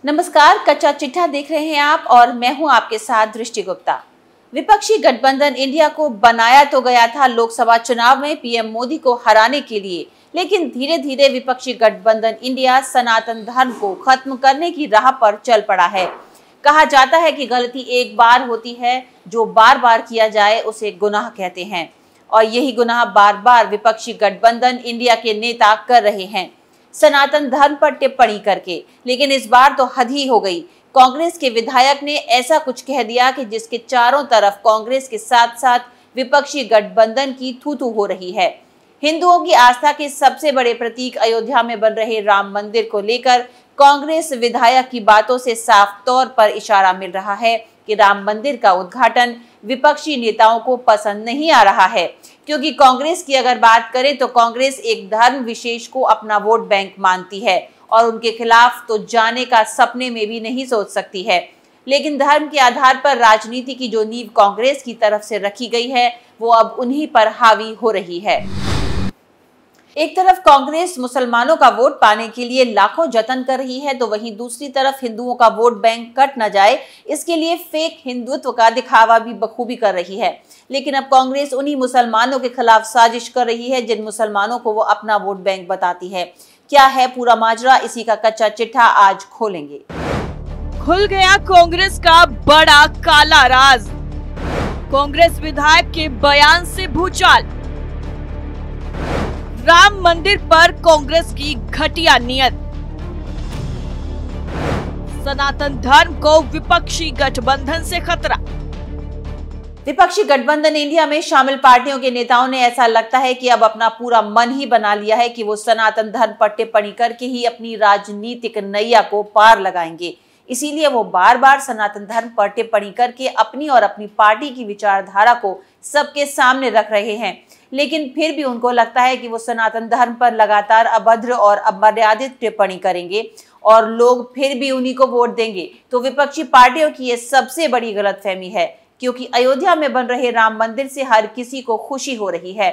नमस्कार, कच्चा चिट्ठा देख रहे हैं आप और मैं हूं आपके साथ दृष्टि गुप्ता। विपक्षी गठबंधन इंडिया को बनाया तो गया था लोकसभा चुनाव में पीएम मोदी को हराने के लिए, लेकिन धीरे धीरे विपक्षी गठबंधन इंडिया सनातन धर्म को खत्म करने की राह पर चल पड़ा है। कहा जाता है कि गलती एक बार होती है, जो बार बार किया जाए उसे गुनाह कहते हैं, और यही गुनाह बार बार विपक्षी गठबंधन इंडिया के नेता कर रहे हैं, सनातन धर्म पर टिप्पणी करके। लेकिन इस बार तो हद ही हो गई। कांग्रेस के विधायक ने ऐसा कुछ कह दिया कि जिसके चारों तरफ कांग्रेस के साथ साथ विपक्षी गठबंधन की थू-थू हो रही है। हिंदुओं की आस्था के सबसे बड़े प्रतीक अयोध्या में बन रहे राम मंदिर को लेकर कांग्रेस विधायक की बातों से साफ तौर पर इशारा मिल रहा है कि राम मंदिर का उद्घाटन विपक्षी नेताओं को पसंद नहीं आ रहा है, क्योंकि कांग्रेस की अगर बात करें तो कांग्रेस एक धर्म विशेष को अपना वोट बैंक मानती है और उनके खिलाफ तो जाने का सपने में भी नहीं सोच सकती है। लेकिन धर्म के आधार पर राजनीति की जो नींव कांग्रेस की तरफ से रखी गई है, वो अब उन्हीं पर हावी हो रही है। एक तरफ कांग्रेस मुसलमानों का वोट पाने के लिए लाखों जतन कर रही है, तो वहीं दूसरी तरफ हिंदुओं का वोट बैंक कट न जाए, इसके लिए फेक हिंदुत्व का दिखावा भी बखूबी कर रही है। लेकिन अब कांग्रेस उन्हीं मुसलमानों के खिलाफ साजिश कर रही है जिन मुसलमानों को वो अपना वोट बैंक बताती है। क्या है पूरा माजरा, इसी का कच्चा चिट्ठा आज खोलेंगे। खुल गया कांग्रेस का बड़ा काला राज, कांग्रेस विधायक के बयान से भूचाल। राम मंदिर पर कांग्रेस की घटिया नियत, सनातन धर्म को विपक्षी गठबंधन से खतरा। विपक्षी गठबंधन इंडिया में शामिल पार्टियों के नेताओं ने ऐसा लगता है कि अब अपना पूरा मन ही बना लिया है कि वो सनातन धर्म पर टिप्पणी करके ही अपनी राजनीतिक नैया को पार लगाएंगे। इसीलिए वो बार बार सनातन धर्म पर टिप्पणी करके अपनी और अपनी पार्टी की विचारधारा को सबके सामने रख रहे हैं। लेकिन फिर भी उनको लगता है कि वो सनातन धर्म पर लगातार अभद्र और अमर्यादित टिप्पणी करेंगे और लोग फिर भी उन्हीं को वोट देंगे। तो विपक्षी पार्टियों की ये सबसे बड़ी गलतफहमी है, क्योंकि अयोध्या में बन रहे राम मंदिर से हर किसी को खुशी हो रही है।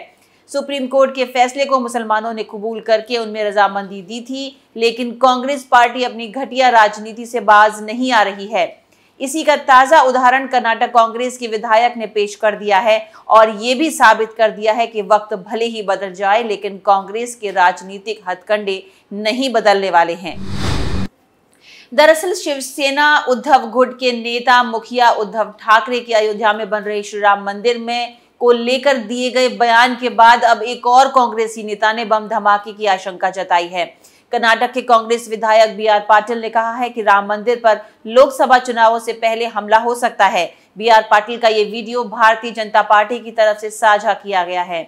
सुप्रीम कोर्ट के फैसले को मुसलमानों ने कबूल करके उनमें रजामंदी दी थी, लेकिन कांग्रेस पार्टी अपनी घटिया राजनीति से बाज नहीं आ रही है। इसी का ताजा उदाहरण कर्नाटक कांग्रेस के विधायक ने पेश कर दिया है और ये भी साबित कर दिया है कि वक्त भले ही बदल जाए, लेकिन कांग्रेस के राजनीतिक हथकंडे नहीं बदलने वाले हैं। दरअसल शिवसेना उद्धव गुट के नेता मुखिया उद्धव ठाकरे के अयोध्या में बन रहे श्री राम मंदिर में को लेकर दिए गए बयान के बाद अब एक और कांग्रेसी नेता ने बम धमाके की आशंका जताई है। कर्नाटक के कांग्रेस विधायक बी आर पाटिल ने कहा है कि राम मंदिर पर लोकसभा चुनावों से पहले हमला हो सकता है। बी आर पाटिल का ये वीडियो भारतीय जनता पार्टी की तरफ से साझा किया गया है।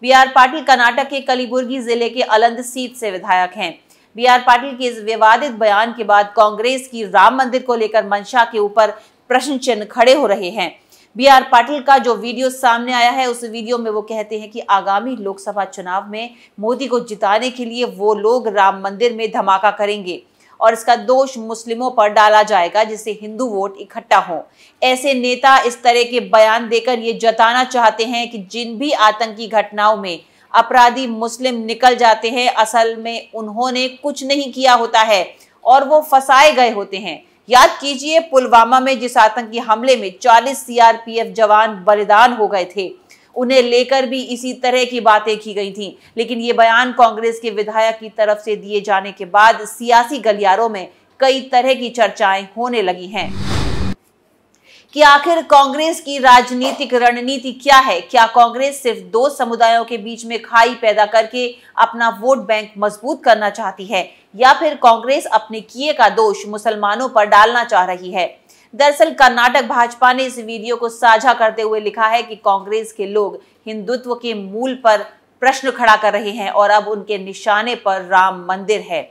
बी आर पाटिल कर्नाटक के कलिबुर्गी जिले के अलंद सीट से विधायक हैं। बी आर पाटिल के इस विवादित बयान के बाद कांग्रेस की राम मंदिर को लेकर मंशा के ऊपर प्रश्न चिन्ह खड़े हो रहे हैं। बी आर पाटिल का जो वीडियो सामने आया है, उस वीडियो में वो कहते हैं कि आगामी लोकसभा चुनाव में मोदी को जिताने के लिए वो लोग राम मंदिर में धमाका करेंगे और इसका दोष मुस्लिमों पर डाला जाएगा, जिससे हिंदू वोट इकट्ठा हो। ऐसे नेता इस तरह के बयान देकर ये जताना चाहते हैं कि जिन भी आतंकी घटनाओं में अपराधी मुस्लिम निकल जाते हैं, असल में उन्होंने कुछ नहीं किया होता है और वो फंसाए गए होते हैं। याद कीजिए पुलवामा में जिस आतंकी हमले में 40 सीआरपीएफ जवान बलिदान हो गए थे, उन्हें लेकर भी इसी तरह की बातें की गई थी। लेकिन ये बयान कांग्रेस के विधायक की तरफ से दिए जाने के बाद सियासी गलियारों में कई तरह की चर्चाएं होने लगी हैं कि आखिर कांग्रेस की राजनीतिक रणनीति क्या है। क्या कांग्रेस सिर्फ दो समुदायों के बीच में खाई पैदा करके अपना वोट बैंक मजबूत करना चाहती है, या फिर कांग्रेस अपने किए का दोष मुसलमानों पर डालना चाह रही है। दरअसल कर्नाटक भाजपा ने इस वीडियो को साझा करते हुए लिखा है कि कांग्रेस के लोग हिंदुत्व के मूल पर प्रश्न खड़ा कर रहे हैं और अब उनके निशाने पर राम मंदिर है।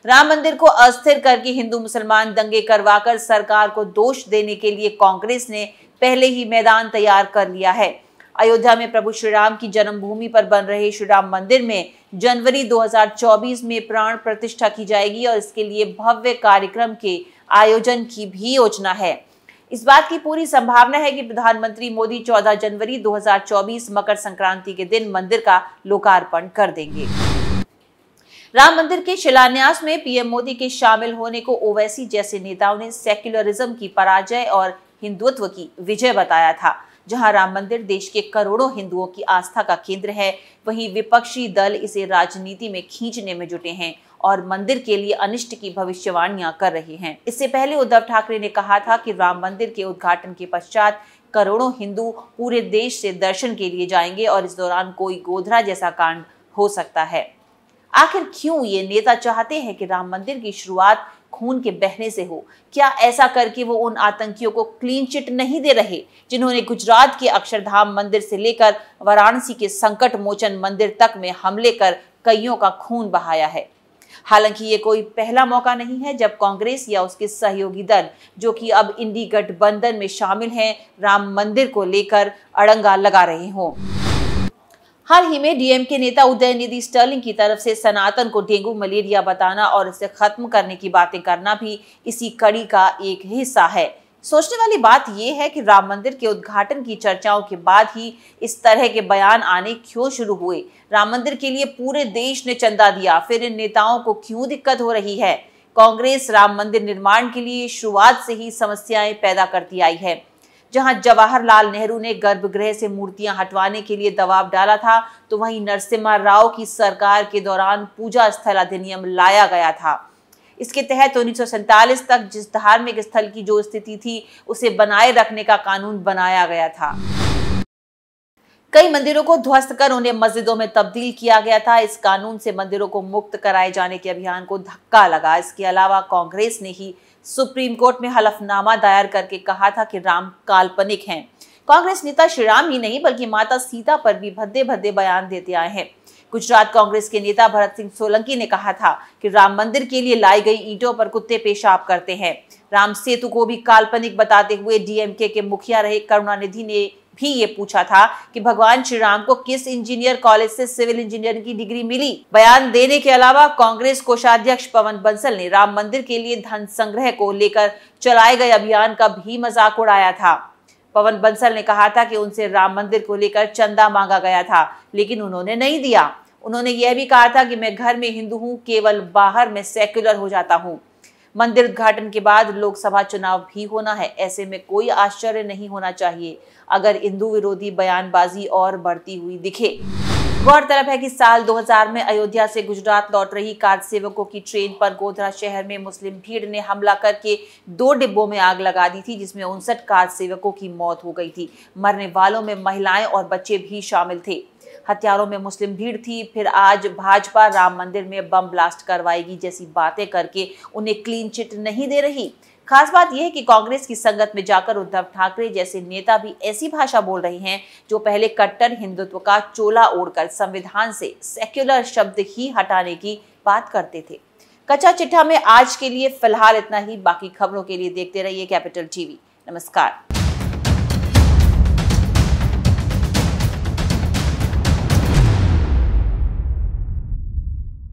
राम मंदिर को अस्थिर करके हिंदू मुसलमान दंगे करवाकर सरकार को दोष देने के लिए कांग्रेस ने पहले ही मैदान तैयार कर लिया है। अयोध्या में प्रभु श्री राम की जन्मभूमि पर बन रहे श्री राम मंदिर में जनवरी 2024 में प्राण प्रतिष्ठा की जाएगी और इसके लिए भव्य कार्यक्रम के आयोजन की भी योजना है। इस बात की पूरी संभावना है कि प्रधानमंत्री मोदी 14 जनवरी 2024 मकर संक्रांति के दिन मंदिर का लोकार्पण कर देंगे। राम मंदिर के शिलान्यास में पीएम मोदी के शामिल होने को ओवैसी जैसे नेताओं ने सेक्युलरिज्म की पराजय और हिंदुत्व की विजय बताया था। जहां राम मंदिर देश के करोड़ों हिंदुओं की आस्था का केंद्र है, वहीं विपक्षी दल इसे राजनीति में खींचने में जुटे हैं और मंदिर के लिए अनिष्ट की भविष्यवाणियां कर रहे हैं। इससे पहले उद्धव ठाकरे ने कहा था कि राम मंदिर के उद्घाटन के पश्चात करोड़ों हिंदू पूरे देश से दर्शन के लिए जाएंगे और इस दौरान कोई गोधरा जैसा कांड हो सकता है। आखिर क्यों ये नेता चाहते हैं कि राम मंदिर की शुरुआत खून के बहने से हो? क्या ऐसा करके वो उन आतंकियों को क्लीन चिट नहीं दे रहे जिन्होंने गुजरात के अक्षरधाम मंदिर से लेकर वाराणसी के संकट मोचन मंदिर तक में हमले कर कईयों का खून बहाया है? हालांकि ये कोई पहला मौका नहीं है जब कांग्रेस या उसके सहयोगी दल, जो कि अब इंडी गठबंधन में शामिल हैं, राम मंदिर को लेकर अड़ंगा लगा रहे हों। हाल ही में डीएमके नेता उदयनिधि स्टर्लिंग की तरफ से सनातन को डेंगू मलेरिया बताना और इसे खत्म करने की बातें करना भी इसी कड़ी का एक हिस्सा है। सोचने वाली बात यह है कि राम मंदिर के उद्घाटन की चर्चाओं के बाद ही इस तरह के बयान आने क्यों शुरू हुए? राम मंदिर के लिए पूरे देश ने चंदा दिया, फिर इन नेताओं को क्यों दिक्कत हो रही है? कांग्रेस राम मंदिर निर्माण के लिए शुरुआत से ही समस्याएं पैदा करती आई है। जहां जवाहरलाल नेहरू ने गर्भगृह से मूर्तियां हटवाने के लिए दबाव डाला था, तो वहीं नरसिम्हा राव की सरकार के दौरान पूजा स्थल अधिनियम लाया गया था। इसके तहत 1947 तक जिस धार्मिक स्थल की जो स्थिति थी, उसे बनाए रखने का कानून बनाया गया था। कई मंदिरों को ध्वस्त कर उन्हें मस्जिदों में तब्दील किया गया था। इस कानून से मंदिरों को मुक्त कराए जाने के अभियान को धक्का लगा। इसके अलावा कांग्रेस ने ही सुप्रीम कोर्ट में हलफनामा दायर करके कहा था कि राम काल्पनिक हैं। कांग्रेस नेता श्री राम ही नहीं बल्कि माता सीता पर भी भद्दे भद्दे बयान देते आए हैं। गुजरात कांग्रेस के नेता भरत सिंह सोलंकी ने कहा था कि राम मंदिर के लिए लाई गई ईंटों पर कुत्ते पेशाब करते हैं। राम सेतु को भी काल्पनिक बताते हुए डीएमके के मुखिया रहे करुणानिधि ने भी ये पूछा था कि भगवान श्री राम को किस इंजीनियर कॉलेज से सिविल इंजीनियरिंग की डिग्री मिली। बयान देने के अलावा कांग्रेस कोषाध्यक्ष पवन बंसल ने राम मंदिर के लिए धन संग्रह को लेकर चलाए गए अभियान का भी मजाक उड़ाया था। पवन बंसल ने कहा था कि उनसे राम मंदिर को लेकर चंदा मांगा गया था, लेकिन उन्होंने नहीं दिया। उन्होंने यह भी कहा था कि मैं घर में हिंदू हूं, केवल बाहर में सेक्युलर हो जाता हूं। मंदिर उद्घाटन के बाद लोकसभा चुनाव भी होना है। ऐसे में कोई आश्चर्य नहीं होना चाहिए अगर हिंदू विरोधी बयानबाजी और बढ़ती हुई दिखे। गौरतलब है कि साल 2000 में अयोध्या से गुजरात लौट रही कार सेवकों की ट्रेन पर गोधरा शहर में मुस्लिम भीड़ ने हमला करके 2 डिब्बों में आग लगा दी थी, जिसमें 59 कार सेवकों की मौत हो गई थी। मरने वालों में महिलाएं और बच्चे भी शामिल थे। हत्यारों में मुस्लिम भीड़ थी। फिर आज भाजपा राम मंदिर में बम ब्लास्ट करवाएगी जैसी बातें करके उन्हें क्लीन चिट नहीं दे रही। खास बात यह है कि कांग्रेस की संगत में जाकर उद्धव ठाकरे जैसे नेता भी ऐसी भाषा बोल रहे हैं जो पहले कट्टर हिंदुत्व का चोला ओढ़कर संविधान से सेक्युलर शब्द ही हटाने की बात करते थे। कच्चा चिट्ठा में आज के लिए फिलहाल इतना ही। बाकी खबरों के लिए देखते रहिए कैपिटल टीवी। नमस्कार।